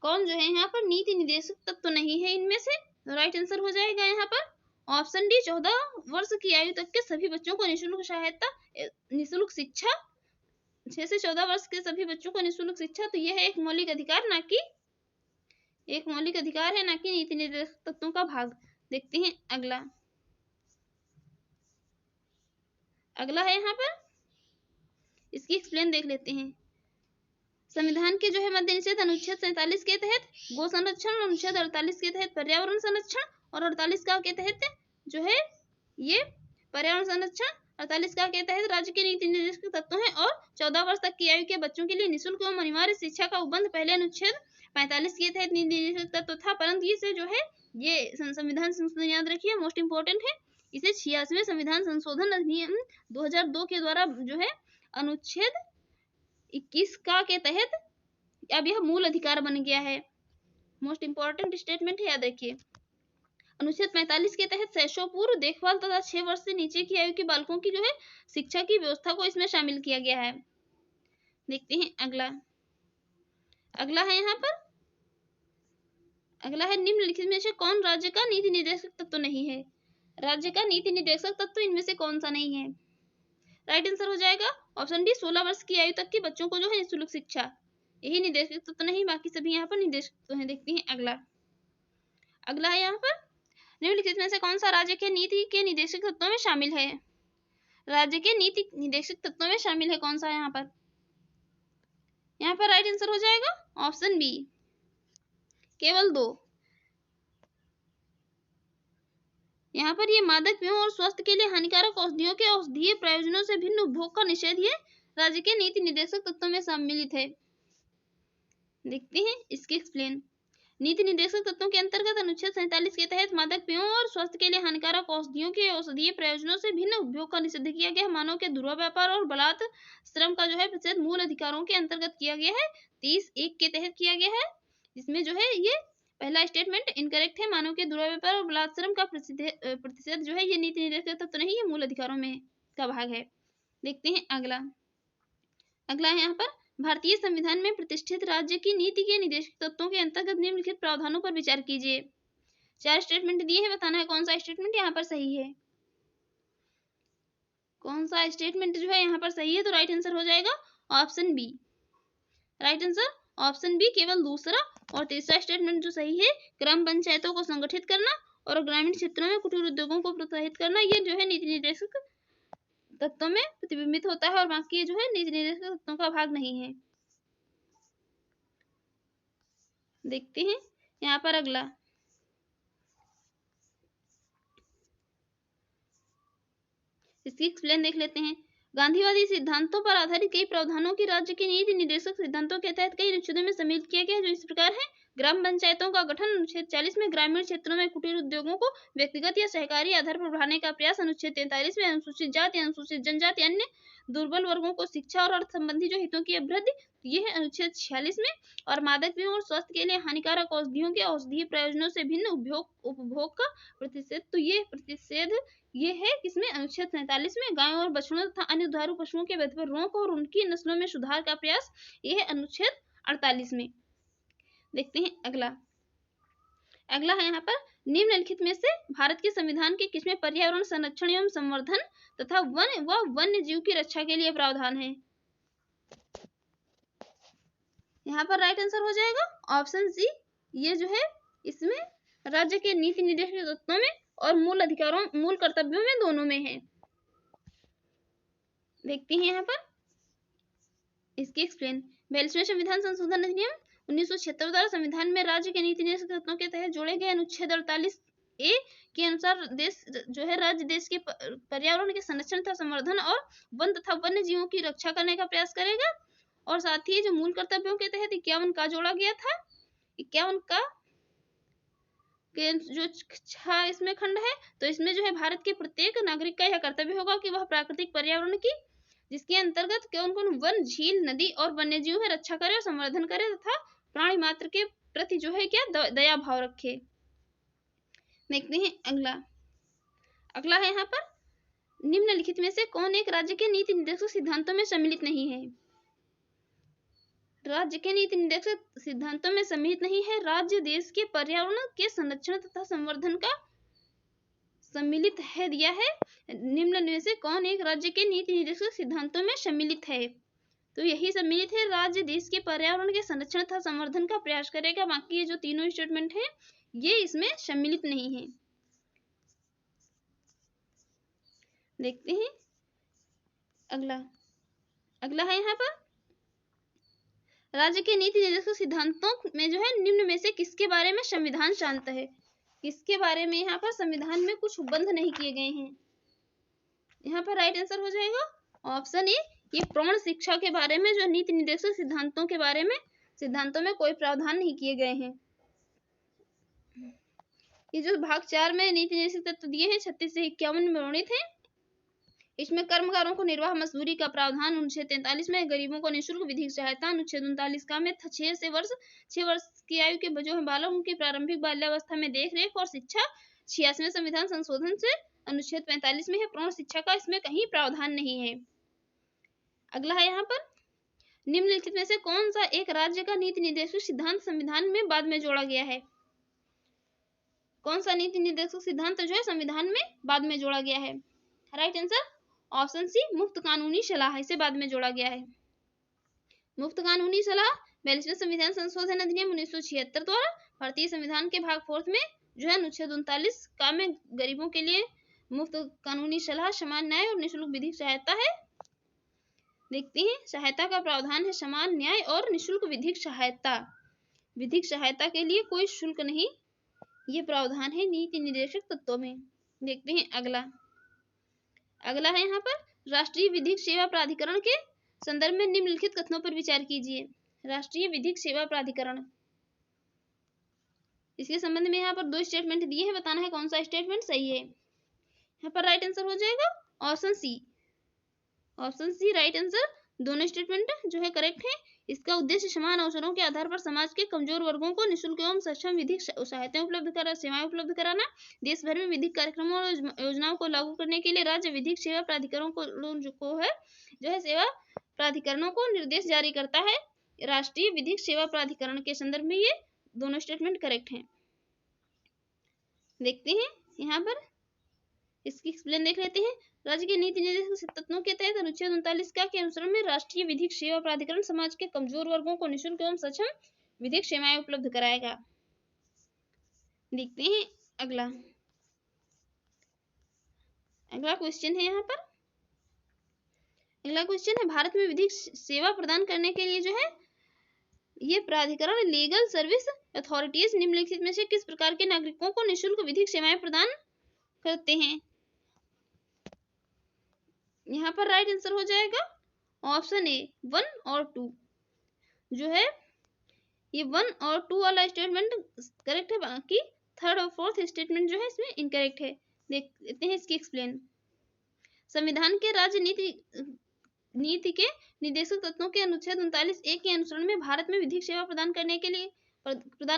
कौन जो है यहाँ पर नीति निदेशक तत्व नहीं है इनमें से? राइट आंसर हो जाएगा यहाँ पर ऑप्शन डी, 14 वर्ष की आयु तक के सभी बच्चों को निःशुल्क सहायता, निःशुल्क शिक्षा, 6 से 14 वर्ष के सभी बच्चों को निःशुल्क शिक्षा। तो यह है एक मौलिक अधिकार, ना कि नीति निर्देशक तत्वों का भाग। देखते हैं अगला है यहाँ पर इसकी एक्सप्लेन देख लेते हैं। संविधान के जो है मद्य निषेध अनुच्छेद 47 के तहत गो संरक्षण, अनुच्छेद 48 के तहत पर्यावरण संरक्षण और 48 का के तहत जो है ये पर्यावरण संरक्षण, 48 का के तहत राज्य के नीति निर्देशक तत्व हैं और 14 वर्ष तक की आयु के बच्चों के लिए निःशुल्क एवं अनिवार्य शिक्षा का उपबंध पहले अनुच्छेद 45 के तहत नीति निर्देशक तत्व था, परंतु इसे जो है ये संविधान संशोधन याद रखिए मोस्ट इंपोर्टेंट है, इसे 86वें संविधान संशोधन अधिनियम 2002 के द्वारा जो है अनुच्छेद 21 का के तहत अब यह मूल अधिकार बन गया है। मोस्ट इंपोर्टेंट स्टेटमेंट है, याद रखिए। अनुच्छेद 45 के तहत शैशव पूर्व देखभाल तथा 6 वर्ष से नीचे की आयु के बालकों की जो है शिक्षा की व्यवस्था को इसमें शामिल किया गया है। देखते हैं अगला है यहाँ पर अगला है निम्नलिखित में से कौन राज्य का नीति निर्देशक तत्व नहीं है। राज्य का नीति निर्देशक तत्व इनमें से कौन सा नहीं है? राइट आंसर हो जाएगा ऑप्शन डी, 16 वर्ष की आयु तक के बच्चों को जो है निःशुल्क शिक्षा, यही निर्देशक तत्व नहीं, बाकी सभी यहाँ पर निर्देशक तत्व हैं। देखते हैं अगला है यहाँ पर निम्नलिखित में से कौन सा राज्य के नीति के निर्देशक तत्वों में शामिल है। राज्य के नीति निर्देशक तत्वों में शामिल है कौन सा? यहाँ पर राइट आंसर हो जाएगा ऑप्शन बी, केवल 2। यहाँ पर ये मादक पेयों और स्वास्थ्य के लिए हानिकारक औषधियों के औषधीय प्रयोजनों से भिन्न उपभोग का निषेध ये राज्य के नीति निर्देशक तत्वों में सम्मिलित है। देखते हैं इसके एक्सप्लेन। नीति निर्देशक तत्वों के अंतर्गत अनुच्छेद 47 के तहत मादक पेयों और स्वास्थ्य के लिए हानिकारक औषधियों के औषधीय प्रयोजनों से भिन्न उपभोग का निषेध किया गया। मानव के दुर्व्यापार और बलात् श्रम का जो है प्रतिषेध मूल अधिकारों के अंतर्गत किया गया है, 30(1) के तहत किया गया है। जिसमें जो है ये पहला स्टेटमेंट इनकरेक्ट है, मानव के दुर्व्यापार और बलात् श्रम का प्रतिषेध जो है ये नीति निर्देशक तत्व नहीं, ये मूल अधिकारों में का भाग है। देखते हैं अगला है यहाँ पर भारतीय संविधान में प्रतिष्ठित राज्य की नीति के निर्देशक तत्वों के अंतर्गत निम्नलिखित प्रावधानों पर विचार कीजिए। 4 स्टेटमेंट दिए हैं, बताना है कौन सा स्टेटमेंट यहाँ पर सही है, कौन सा स्टेटमेंट जो है यहाँ पर सही है। तो राइट आंसर हो जाएगा option B, right answer option B, केवल दूसरा। और तीसरा स्टेटमेंट जो सही है, ग्राम पंचायतों को संगठित करना और ग्रामीण क्षेत्रों में कुटीर उद्योगों को प्रोत्साहित करना, ये जो है नीति निर्देशक तत्वों में प्रतिबिंबित होता है और बाकी जो है नीति निर्देशक तत्वों का भाग नहीं है। देखते हैं यहाँ पर अगला इसकी एक्सप्लेन देख लेते हैं। गांधीवादी सिद्धांतों पर आधारित कई प्रावधानों की राज्य के नीति निर्देशक सिद्धांतों के तहत कई अनुच्छेदों में सम्मिलित किया गया है, जो इस प्रकार है। ग्राम पंचायतों का गठन अनुच्छेद 40 में, ग्रामीण क्षेत्रों में कुटीर उद्योगों को व्यक्तिगत या सहकारी आधार पर बढ़ाने का प्रयास अनुच्छेद 43 में, अनुसूचित जाति, अनुसूचित जनजाति, अन्य दुर्बल वर्गों को शिक्षा और अर्थ संबंधी जो हितों की अभिवृद्धि, ये है अनुच्छेद 46 में। और मादक पेयों और स्वास्थ्य के लिए हानिकारक औषधियों के औषधीय प्रयोजनों से भिन्न उपभोग का प्रतिषेध, तो ये प्रतिषेध ये है किसमें? अनुच्छेद 47 में। गायों और बछड़ों तथा अन्य दुधारू पशुओं के वध पर रोक और उनकी नस्लों में सुधार का प्रयास, ये है अनुच्छेद 48 में। देखते हैं अगला है यहाँ पर निम्नलिखित में से भारत के संविधान के किसमें पर्यावरण संरक्षण एवं संवर्धन तथा वन व वन्य जीव की रक्षा के लिए प्रावधान है। यहाँ पर राइट आंसर हो जाएगा ऑप्शन सी, ये जो है इसमें राज्य के नीति निर्देशक तत्वों में और मूल अधिकारों मूल कर्तव्यों में दोनों में है। देखते हैं यहाँ पर इसकी एक्सप्लेन। 42वें संविधान संशोधन अधिनियम 1976 द्वारा संविधान में राज्य के नीति निर्देशक तत्वों के तहत जोड़े गए अनुच्छेद 48(a) के अनुसार देश जो है राज्य देश के पर्यावरण के संरक्षण तथा संवर्धन और वन तथा वन्य जीवों की रक्षा करने का प्रयास करेगा। और साथ ही जो मूल कर्तव्यों के तहत 51 का जोड़ा गया था, 51 का के जो 6 इसमें खंड है, तो इसमें जो है भारत के प्रत्येक नागरिक का यह कर्तव्य होगा कि वह प्राकृतिक पर्यावरण की, जिसके अंतर्गत कौन कौन वन, झील, नदी और वन्य जीवों की रक्षा करे और संवर्धन करे तथा प्राणी मात्र के प्रति जो है क्या दया भाव रखे। देखते हैं अगला है यहाँ पर निम्नलिखित में से कौन एक राज्य के नीति निर्देशक सिद्धांतों में सम्मिलित नहीं है। राज्य के नीति निर्देशक सिद्धांतों में सम्मिलित नहीं है राज्य देश के पर्यावरण के संरक्षण तथा संवर्धन का सम्मिलित है दिया है। निम्न में से कौन एक राज्य के नीति निर्देशक सिद्धांतों में सम्मिलित है, तो यही सम्मिलित है राज्य देश के पर्यावरण के संरक्षण तथा संवर्धन का प्रयास करेगा। बाकी ये जो तीनों स्टेटमेंट है ये इसमें सम्मिलित नहीं है। देखते हैं अगला है यहाँ पर राज्य के नीति निर्देशक सिद्धांतों में जो है निम्न में से किसके बारे में संविधान शांत है? किसके बारे में यहाँ पर संविधान में कुछ उपबंध नहीं किए गए हैं? यहाँ पर राइट आंसर हो जाएगा ऑप्शन ए, ये प्रौढ़ शिक्षा के बारे में जो नीति निर्देशक सिद्धांतों के बारे में सिद्धांतों में कोई प्रावधान नहीं किए गए हैं। ये जो भाग 4 में नीति निर्देशक तत्व दिए हैं 36 से 51 में वर्णित है। इसमें कर्मकारों को निर्वाह मजदूरी का प्रावधान अनुच्छेद 43 में, गरीबों को निःशुल्क विधिक सहायता अनुच्छेद 39 का में 6 वर्ष की आयु के जो है बालक उनकी प्रारंभिक बाल्यावस्था में देख रेख और शिक्षा 86वें संविधान संशोधन से अनुच्छेद 45 में है। प्रौढ़ शिक्षा का इसमें कहीं प्रावधान नहीं है। अगला है यहाँ पर निम्नलिखित में से कौन सा एक राज्य का नीति निर्देशक सिद्धांत संविधान में बाद में जोड़ा गया है? कौन सा नीति निर्देशक सिद्धांत जो है संविधान में बाद में जोड़ा गया है? राइट आंसर ऑप्शन सी, मुफ्त कानूनी सलाह, इसे बाद में जोड़ा गया है। मुफ्त कानूनी सलाह 42वें संविधान संशोधन अधिनियम 1976 द्वारा भारतीय संविधान के भाग 4 में जो है अनुच्छेद 39 का में गरीबों के लिए मुफ्त कानूनी सलाह, समान न्याय और निःशुल्क विधिक सहायता है। देखते हैं, सहायता का प्रावधान है समान न्याय और निःशुल्क विधिक सहायता। विधिक सहायता के लिए कोई शुल्क नहीं, ये प्रावधान है नीति निर्देशक तत्वों में। देखते हैं अगला है यहाँ पर राष्ट्रीय विधिक सेवा प्राधिकरण के संदर्भ में निम्नलिखित कथनों पर विचार कीजिए। राष्ट्रीय विधिक सेवा प्राधिकरण, इसके संबंध में यहाँ पर 2 स्टेटमेंट दिए हैं, बताना है कौन सा स्टेटमेंट सही है। यहाँ पर राइट आंसर हो जाएगा option C. Option C right answer, दोनों स्टेटमेंट जो है करेक्ट है। इसका उद्देश्य समान अवसरों के आधार पर समाज के कमजोर वर्गों को निःशुल्क एवं सक्षम विधिक सहायताएं उपलब्ध करा सेवाएं उपलब्ध कराना। देश भर में विधिक कार्यक्रमों और योजनाओं को लागू करने के लिए राज्य विधिक सेवा प्राधिकरणों को है जो है सेवा प्राधिकरणों को निर्देश जारी करता है। राष्ट्रीय विधिक सेवा प्राधिकरण के संदर्भ में ये दोनों स्टेटमेंट करेक्ट हैं। देखते हैं यहाँ पर इसकी एक्सप्लेन देख लेते हैं। राज्य के नीति निर्देशक तत्वों के तहत अनुच्छेद 39 के अनुसार में राष्ट्रीय विधिक सेवा प्राधिकरण समाज के कमजोर वर्गों को निःशुल्क एवं सक्षम विधिक सेवाएं उपलब्ध कराएगा। देखते हैं अगला क्वेश्चन है यहाँ पर। अगला क्वेश्चन है, भारत में विधिक सेवा प्रदान करने के लिए जो है ये प्राधिकरण लीगल सर्विस अथॉरिटीज निम्नलिखित में से किस प्रकार के नागरिकों को निःशुल्क विधिक सेवाएं प्रदान करते हैं? यहाँ पर राइट आंसर हो जाएगा ऑप्शन ए 1 और 2। जो है ये 1 और 2 वाला स्टेटमेंट करेक्ट है, बाकी 3rd और 4th स्टेटमेंट जो है इसमें इनकरेक्ट है। देख लेते हैं इसकी एक्सप्लेन। संविधान के राज्य नीति के निर्देशक तत्वों के अनुच्छेद 39(1) के अनुसरण में भारत में विधिक सेवा प्रदान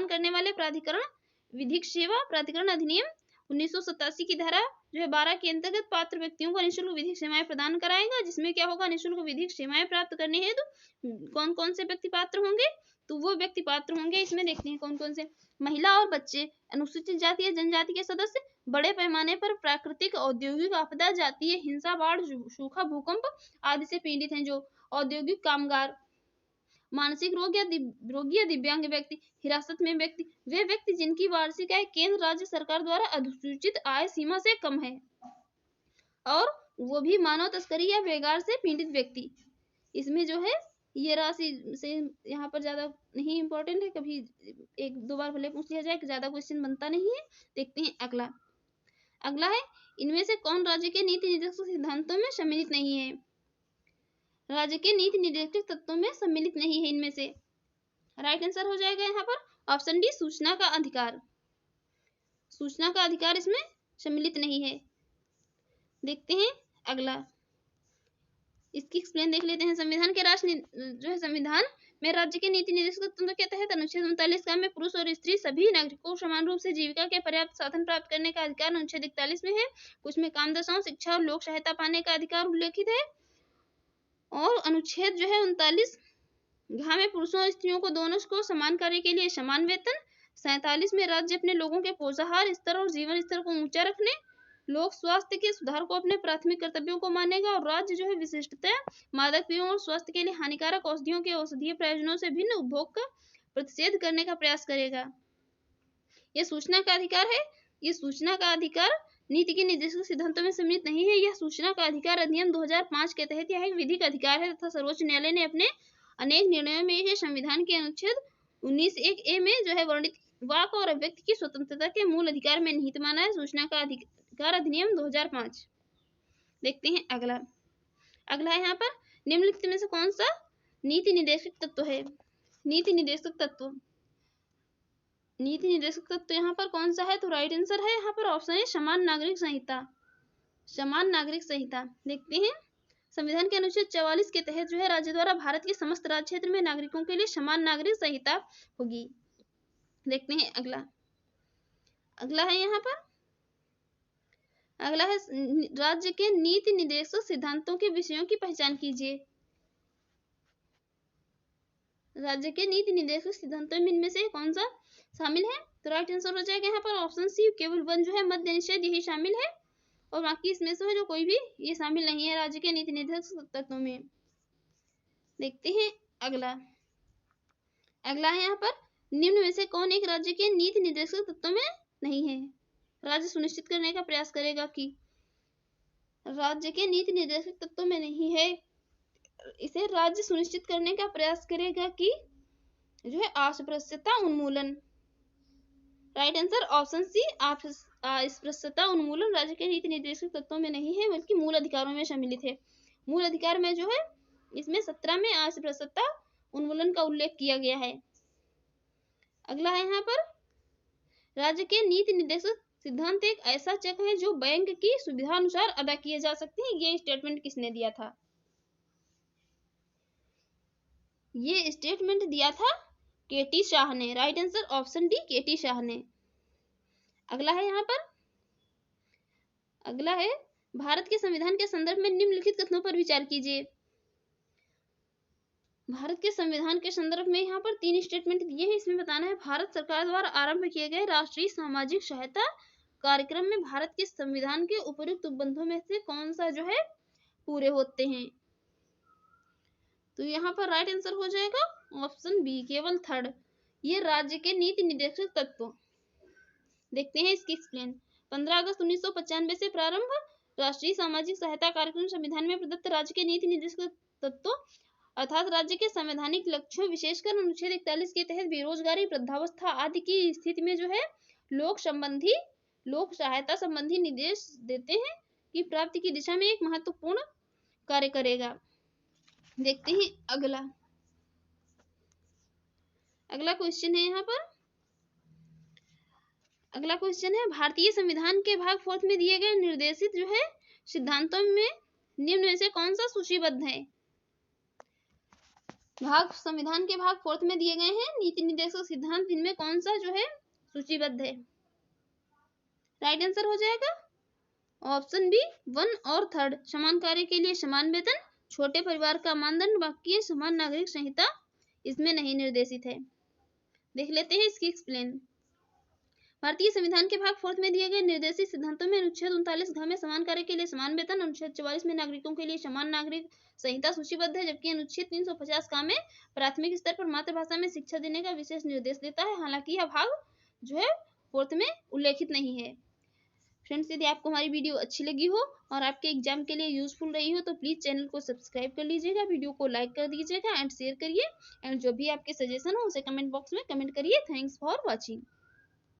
करने वाले प्राधिकरण विधिक सेवा प्राधिकरण अधिनियम 1987 की धारा जो है 12 के अंतर्गत पात्र व्यक्तियों को निःशुल्क विधिक सेवाएं प्रदान कराएगा। जिसमें क्या होगा, निःशुल्क विधिक सेवाएं प्राप्त करने हेतु कौन कौन से व्यक्ति पात्र होंगे, तो वो व्यक्ति पात्र होंगे। इसमें देखते हैं कौन कौन से, महिला और बच्चे, अनुसूचित जाति या जनजाति के सदस्य, बड़े पैमाने पर प्राकृतिक औद्योगिक आपदा, जातीय हिंसा, बाढ़, सूखा, भूकंप आदि से पीड़ित हैं जो औद्योगिक कामगार, मानसिक रोगी या दिव्यांग व्यक्ति, हिरासत में व्यक्ति, वे व्यक्ति जिनकी वार्षिक आय केंद्र राज्य सरकार द्वारा अधिसूचित आय सीमा से कम है, और वो भी मानव तस्करी या बेगार से पीड़ित व्यक्ति। इसमें जो है ये राशि से यहाँ पर ज्यादा नहीं इंपॉर्टेंट है, कभी 1-2 बार भले पूछ लिया जाए, ज्यादा क्वेश्चन बनता नहीं है। देखते हैं अगला है, इनमें से कौन राज्य के नीति निर्देशक सिद्धांतों में सम्मिलित नहीं है? राज्य के नीति निर्देशक तत्वों में सम्मिलित नहीं है इनमें से। राइट आंसर हो जाएगा यहाँ पर ऑप्शन डी, सूचना का अधिकार। सूचना का अधिकार इसमें सम्मिलित नहीं है। देखते हैं अगला, इसकी एक्सप्लेन देख लेते हैं। संविधान में राज्य के नीति निर्देशक तत्वों के तहत अनुच्छेद 39 का में पुरुष और स्त्री सभी नागरिकों को समान रूप से जीविका के पर्याप्त साधन प्राप्त करने का अधिकार अनुच्छेद 41 में है। कुछ में काम दशाओं, शिक्षा और लोक सहायता पाने का अधिकार उल्लेखित है। और अनुच्छेद जो है 39 में पुरुषों और स्त्रियों को दोनों को समान कार्य के लिए समान वेतन। 47 में राज्य अपने लोगों के पोषाहार स्तर और जीवन स्तर को ऊंचा रखने, लोक स्वास्थ्य के सुधार को अपने प्राथमिक कर्तव्यों को मानेगा। और राज्य जो है विशिष्टता मादक पेयों और स्वास्थ्य के लिए हानिकारक औषधियों के औषधीय प्रयोजनों से भिन्न उपभोग का प्रतिषेध करने का प्रयास करेगा। यह सूचना का अधिकार है। ये सूचना का अधिकार नीति के निर्देशक सिद्धांतों में सम्मिलित नहीं है। यह सूचना का अधिकार अधिनियम 2005 के तहत यह एक विधिक अधिकार है तथा सर्वोच्च न्यायालय ने अपने अनेक निर्णयों में यह संविधान के अनुच्छेद 19(1)(a) में जो है वर्णित वाक और अभिव्यक्ति की स्वतंत्रता के मूल अधिकार में निहित माना है। सूचना का अधिकार अधिनियम 2005। देखते हैं अगला है यहाँ पर निम्नलिखित में से कौन सा नीति निर्देशक तत्व है। नीति निर्देशक तत्व यहाँ पर कौन सा है, तो राइट आंसर है यहाँ पर ऑप्शन है समान नागरिक संहिता। देखते हैं संविधान के अनुच्छेद 44 के तहत जो है राज्य द्वारा भारत के समस्त राज्य क्षेत्र में नागरिकों के लिए समान नागरिक संहिता होगी। देखते हैं अगला है यहाँ पर राज्य के नीति निर्देशक सिद्धांतों के विषयों की पहचान कीजिए। राज्य के नीति निर्देशक सिद्धांतों में इनमें से कौन सा शामिल है, तो राइट आंसर हो जाएगा यहाँ पर ऑप्शन सी, केवल वन जो है मद्य निषेध यही शामिल है और बाकी इसमें से जो कोई भी ये शामिल नहीं है राज्य के नीति निर्देशक तत्वों में। देखते हैं अगला है यहाँ पर निम्न में से कौन एक राज्य के नीति निर्देशक तत्वों में नहीं है। राज्य सुनिश्चित करने का प्रयास करेगा कि राज्य के नीति निर्देशक तत्वों में नहीं है, इसे राज्य सुनिश्चित करने का प्रयास करेगा कि जो है अस्पृश्यता उन्मूलन। राइट आंसर ऑप्शन सी, अस्पृश्यता उन्मूलन राज्य के नीति निर्देशक तत्वों में नहीं है बल्कि मूल अधिकारों में सम्मिलित है। मूल अधिकार में जो है इसमें 17 में अस्पृश्यता उन्मूलन का उल्लेख किया गया है। अगला है यहाँ पर राज्य के नीति निर्देशक सिद्धांत एक ऐसा चेक है जो बैंक की सुविधा अनुसार अदा किए जा सकते हैं। ये स्टेटमेंट किसने दिया था, ये स्टेटमेंट दिया था केटी शाह ने। राइट आंसर ऑप्शन डी, केटी शाह ने। अगला है यहाँ पर भारत के संविधान के संदर्भ में निम्नलिखित कथनों पर विचार कीजिए। भारत के संविधान के संदर्भ में यहाँ पर 3 स्टेटमेंट दिए हैं, इसमें बताना है भारत सरकार द्वारा आरंभ किए गए राष्ट्रीय सामाजिक सहायता कार्यक्रम में भारत के संविधान के उपयुक्त उपबंधों में से कौन सा जो है पूरे होते हैं, तो यहाँ पर राइट आंसर हो जाएगा ऑप्शन बी, केवल थर्ड, ये राज्य के नीति निर्देशक तत्व। देखते हैं इसकी एक्सप्लेन। 15 अगस्त 1995 से प्रारंभ राष्ट्रीय सामाजिक सहायता कार्यक्रम संविधान में प्रदत्त राज्य के नीति निर्देशक तत्व अर्थात राज्य के संवैधानिक लक्ष्यों विशेषकर अनुच्छेद 41 के तहत बेरोजगारी, वृद्धावस्था आदि की स्थिति में जो है लोक सहायता संबंधी निर्देश देते हैं कि प्राप्ति की दिशा में एक महत्वपूर्ण कार्य करेगा। देखते हैं अगला क्वेश्चन है यहाँ पर। अगला क्वेश्चन है भारतीय संविधान के भाग 4 में दिए गए निर्देशित जो है सिद्धांतों में निम्न में से कौन सा सूचीबद्ध है। संविधान के भाग 4 में दिए गए हैं नीति निर्देशक सिद्धांत, इनमें कौन सा जो है सूचीबद्ध है। राइट आंसर हो जाएगा ऑप्शन बी, 1 और 3, समान कार्य के लिए समान वेतन, छोटे परिवार का मानदंड, बाकी समान नागरिक संहिता इसमें नहीं निर्देशित है। देख लेते हैं इसकी एक्सप्लेन। भारतीय संविधान के भाग 4 में दिए गए निर्देशित सिद्धांतों में अनुच्छेद 39 में समान कार्य के लिए समान वेतन, अनुच्छेद 44 में नागरिकों के लिए समान नागरिक संहिता सूचीबद्ध है, जबकि अनुच्छेद 350 में प्राथमिक स्तर पर मातृभाषा में शिक्षा देने का विशेष निर्देश देता है। हालांकि यह भाग जो है 4 में उल्लेखित नहीं है। फ्रेंड्स, यदि आपको हमारी वीडियो अच्छी लगी हो और आपके एग्जाम के लिए यूजफुल रही हो तो प्लीज चैनल को सब्सक्राइब कर लीजिएगा, वीडियो को लाइक कर दीजिएगा एंड शेयर करिए, एंड जो भी आपके सजेशन हो उसे कमेंट बॉक्स में कमेंट करिए। Thanks for watching.